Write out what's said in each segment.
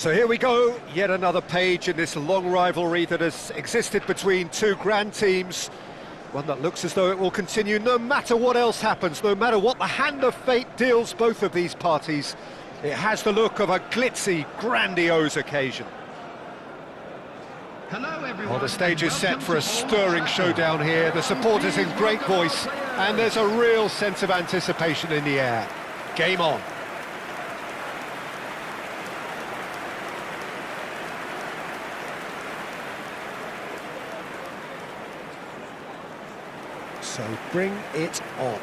So here we go, yet another page in this long rivalry that has existed between two grand teams. One that looks as though it will continue no matter what else happens, no matter what the hand of fate deals both of these parties. It has the look of a glitzy, grandiose occasion. Hello everyone. Well, the stage is set for a stirring showdown here. The supporters in great voice, and there's a real sense of anticipation in the air. Game on. So bring it on.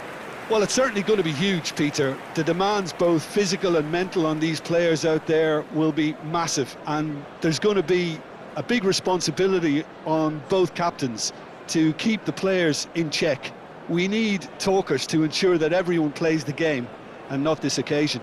Well, it's certainly going to be huge, Peter. The demands, both physical and mental, on these players out there will be massive, and there's going to be a big responsibility on both captains to keep the players in check. We need talkers to ensure that everyone plays the game and not this occasion.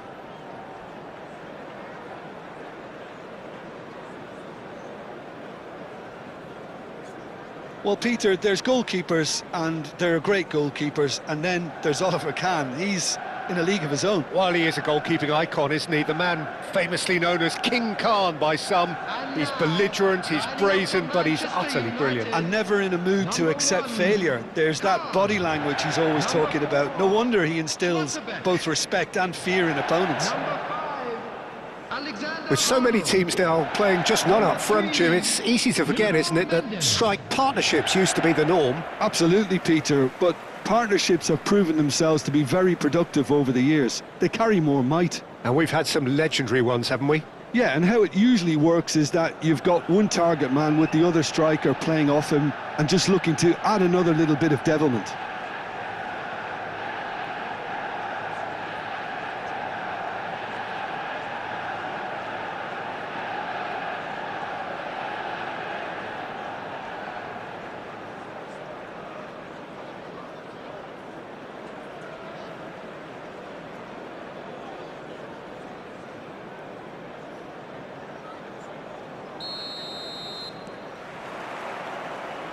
Well, Peter, there's goalkeepers, and there are great goalkeepers, and then there's Oliver Kahn. He's in a league of his own. Well, he is a goalkeeping icon, isn't he? The man famously known as King Khan by some. He's belligerent, he's brazen, but he's utterly brilliant. And never in a mood to accept failure. There's that body language he's always talking about. No wonder he instills both respect and fear in opponents. With so many teams now playing just one up front, Jim, it's easy to forget, isn't it, that strike partnerships used to be the norm. Absolutely, Peter, but partnerships have proven themselves to be very productive over the years. They carry more might. And we've had some legendary ones, haven't we? Yeah, and how it usually works is that you've got one target man with the other striker playing off him and just looking to add another little bit of devilment.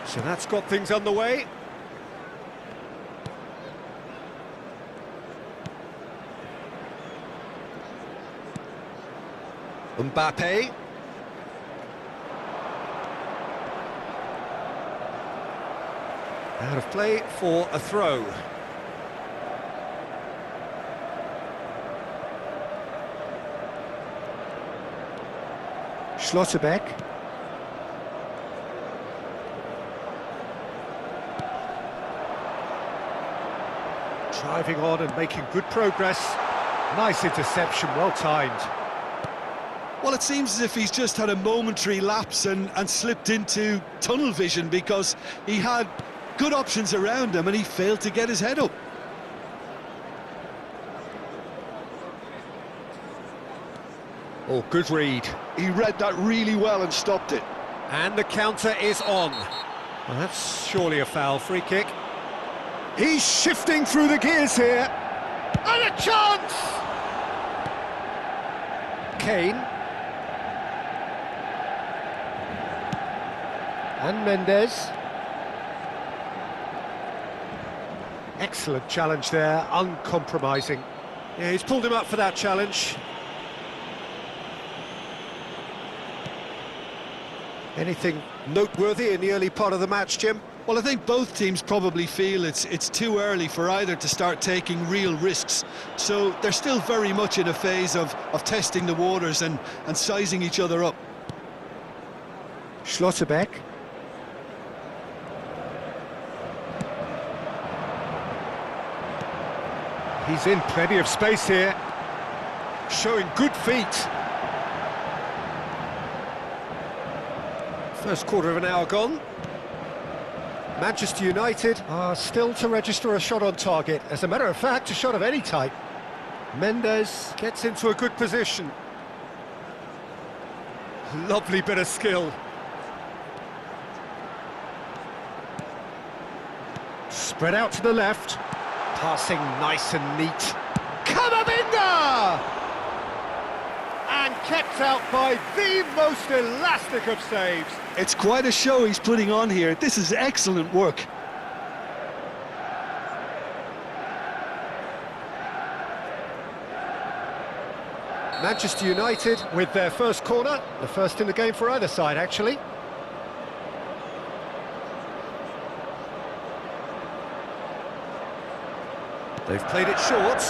So that's got things underway. Mbappe. Out of play for a throw. Schlotterbeck. Driving on and making good progress. Nice interception, well timed. Well, it seems as if he's just had a momentary lapse and slipped into tunnel vision, because he had good options around him and he failed to get his head up. Oh, good read. He read that really well and stopped it. And the counter is on. Well, that's surely a foul. Free kick. He's shifting through the gears here. And a chance! Kane. And Mendes. Excellent challenge there, uncompromising. Yeah, he's pulled him up for that challenge. Anything noteworthy in the early part of the match, Jim? Well, I think both teams probably feel it's too early for either to start taking real risks. So they're still very much in a phase of testing the waters and sizing each other up. Schlotterbeck. He's in plenty of space here. Showing good feet. First quarter of an hour gone. Manchester United are still to register a shot on target. As a matter of fact, a shot of any type. Mendes gets into a good position. Lovely bit of skill. Spread out to the left. Passing nice and neat. Camavinga! And kept out by the most elastic of saves. It's quite a show he's putting on here. This is excellent work. Manchester United with their first corner, the first in the game for either side, actually. They've played it short.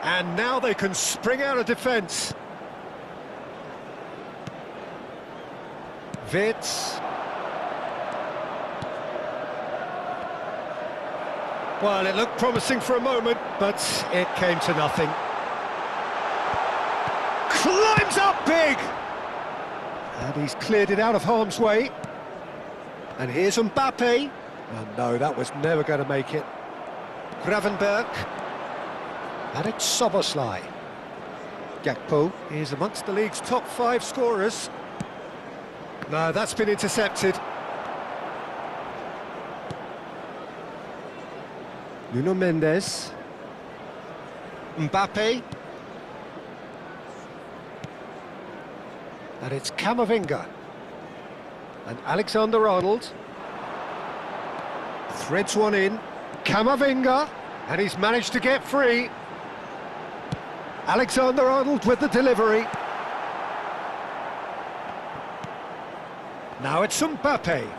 And now they can spring out of defence. Wits. Well, it looked promising for a moment, but it came to nothing. Climbs up big! And he's cleared it out of harm's way. And here's Mbappe. Oh no, that was never going to make it. Gravenberg. And it's Szoboszlai. Gakpo is amongst the league's top 5 scorers. No, that's been intercepted. Nuno Mendes. Mbappe. And it's Camavinga. And Alexander-Arnold. Threads one in. Camavinga. And he's managed to get free. Alexander-Arnold with the delivery. Now it's Mbappe.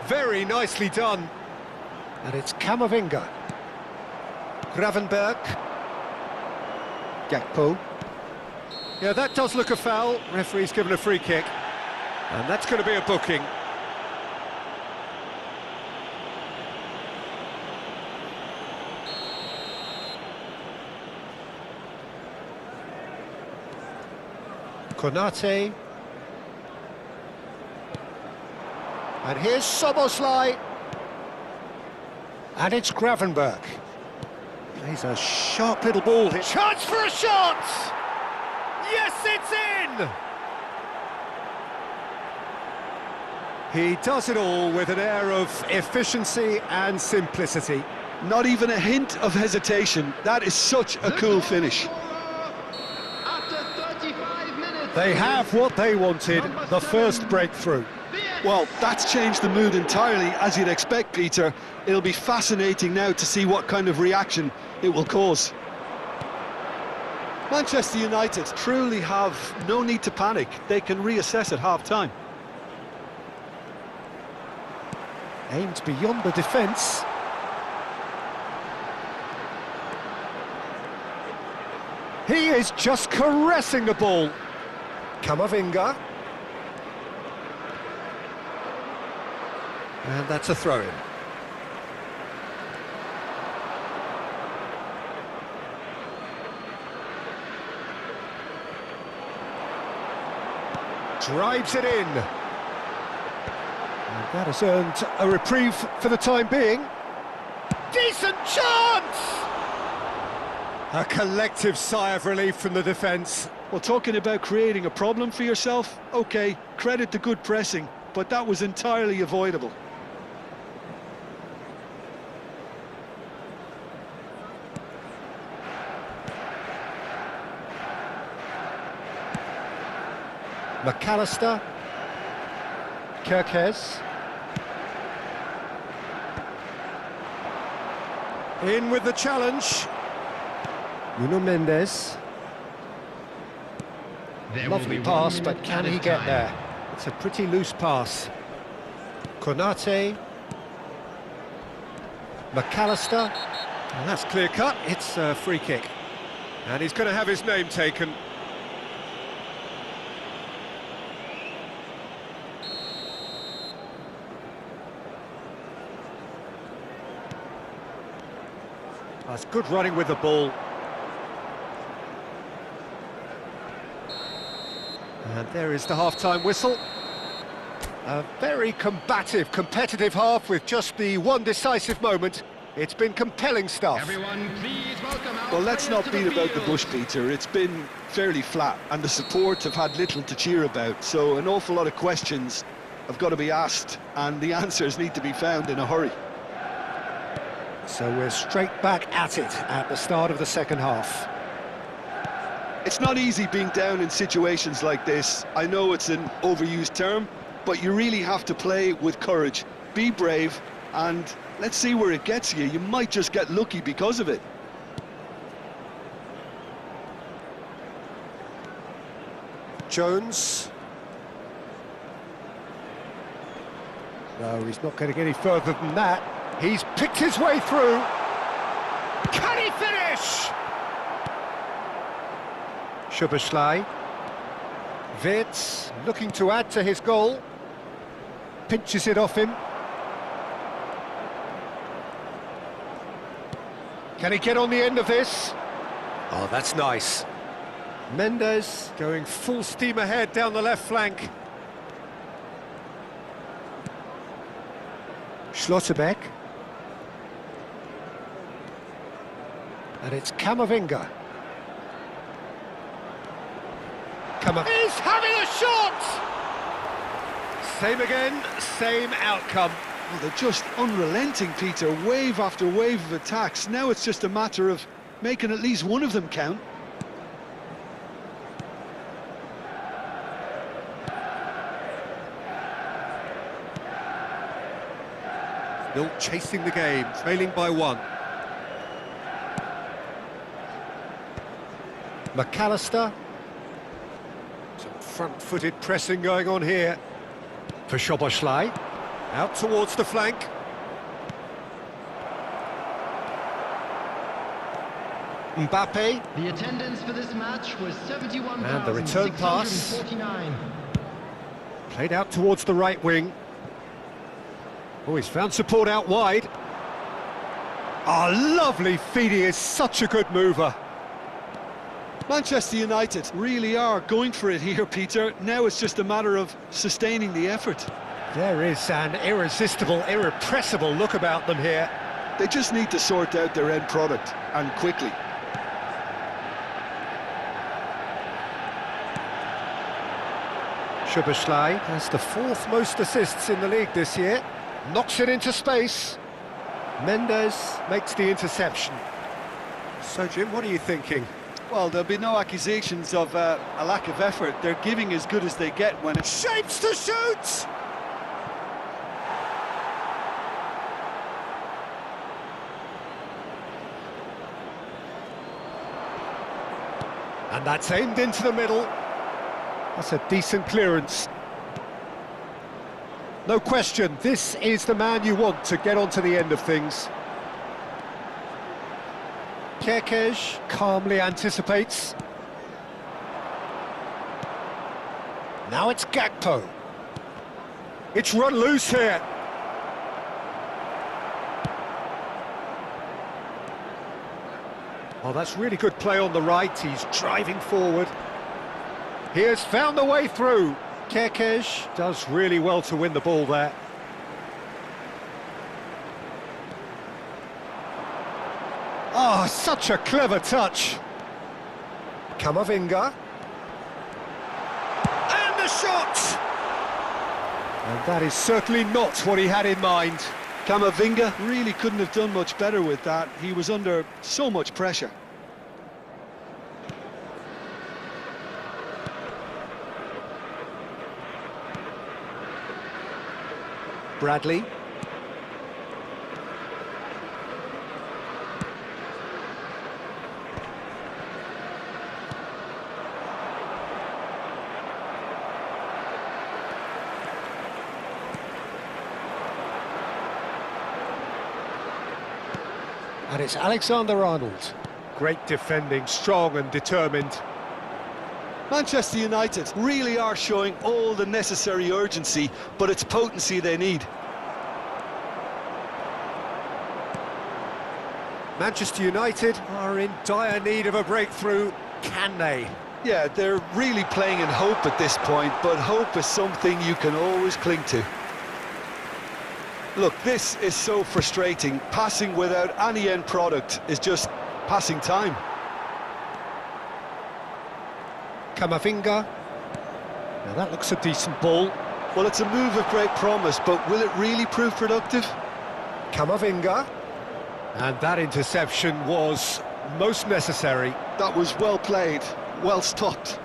Very nicely done. And it's Camavinga. Gravenberg. Gakpo. Yeah, that does look a foul. Referee's given a free kick. And that's going to be a booking. Konate. And here's Szoboszlai. And it's Gravenberg. Plays a sharp little ball here. Chance for a shot! Yes, it's in! He does it all with an air of efficiency and simplicity. Not even a hint of hesitation. That is such a cool finish. They have what they wanted, the first breakthrough. Well, that's changed the mood entirely, as you'd expect, Peter. It'll be fascinating now to see what kind of reaction it will cause. Manchester United truly have no need to panic. They can reassess at half-time. Aimed beyond the defence. He is just caressing the ball. Camavinga. And that's a throw-in. Drives it in. And that has earned a reprieve for the time being. Decent chance! A collective sigh of relief from the defence. Well, talking about creating a problem for yourself, OK, credit to good pressing, but that was entirely avoidable. McAllister. Kirkes. In with the challenge. Nuno Mendes. Lovely pass, but can he get there? It's a pretty loose pass. Konate. McAllister. And that's clear cut. It's a free kick. And he's going to have his name taken. That's good running with the ball. And there is the half-time whistle. A very combative, competitive half with just the one decisive moment. It's been compelling stuff. Everyone, please welcome Well, let's not beat about the bush, Peter. It's been fairly flat, and the support have had little to cheer about. So an awful lot of questions have got to be asked, and the answers need to be found in a hurry. So we're straight back at it at the start of the second half. It's not easy being down in situations like this. I know it's an overused term, but you really have to play with courage, be brave, and Let's see where it gets you. You might just get lucky because of it. Jones. No, he's not getting any further than that. He's picked his way through. Can he finish? Szoboszlai. Wirtz looking to add to his goal. Pinches it off him. Can he get on the end of this? Oh, that's nice. Mendes going full steam ahead down the left flank. Schlotterbeck. And it's Camavinga. He's having a shot! Same again, same outcome. Well, they're just unrelenting, Peter. Wave after wave of attacks. Now it's just a matter of making at least one of them count. Still chasing the game, trailing by one. McAllister. Some front-footed pressing going on here. For Szoboszlai. Out towards the flank. Mbappe. The attendance for this match was 71,649. And the return pass. Played out towards the right wing. Oh, he's found support out wide. Oh, lovely feed. He is such a good mover. Manchester United really are going for it here, Peter. Now it's just a matter of sustaining the effort. There is an irresistible, irrepressible look about them here. They just need to sort out their end product, and quickly. Szoboszlai has the fourth most assists in the league this year. Knocks it into space. Mendes makes the interception. So, Jim, what are you thinking? Well, there'll be no accusations of a lack of effort. They're giving as good as they get when it Shapes to shoot! And that's aimed into the middle. That's a decent clearance. No question, this is the man you want to get onto the end of things. Kerkez calmly anticipates. Now it's Gakpo. It's run loose here. Oh, that's really good play on the right. He's driving forward. He has found the way through. Kerkez does really well to win the ball there. Oh, such a clever touch. Camavinga. And the shot! And that is certainly not what he had in mind. Camavinga really couldn't have done much better with that. He was under so much pressure. Bradley. And it's Alexander-Arnold. Great defending, strong and determined. Manchester United really are showing all the necessary urgency, but it's potency they need. Manchester United are in dire need of a breakthrough. Can they? Yeah, they're really playing in hope at this point, but hope is something you can always cling to. Look, this is so frustrating. Passing without any end product is just passing time. Camavinga. Now that looks a decent ball. Well, it's a move of great promise, but will it really prove productive? Camavinga. And that interception was most necessary. That was well played, well stopped.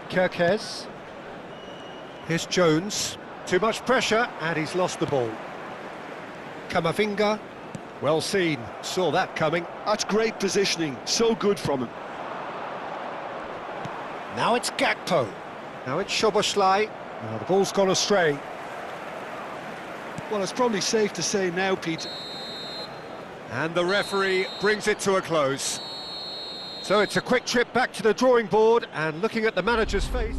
Kerkez. Here's Jones. Too much pressure, and he's lost the ball. Camavinga. Well seen, saw that coming. That's great positioning, so good from him. Now it's Gakpo. Now it's Szoboszlai. Now the ball's gone astray. Well, it's probably safe to say now, Pete. And the referee brings it to a close. So it's a quick trip back to the drawing board and looking at the manager's face.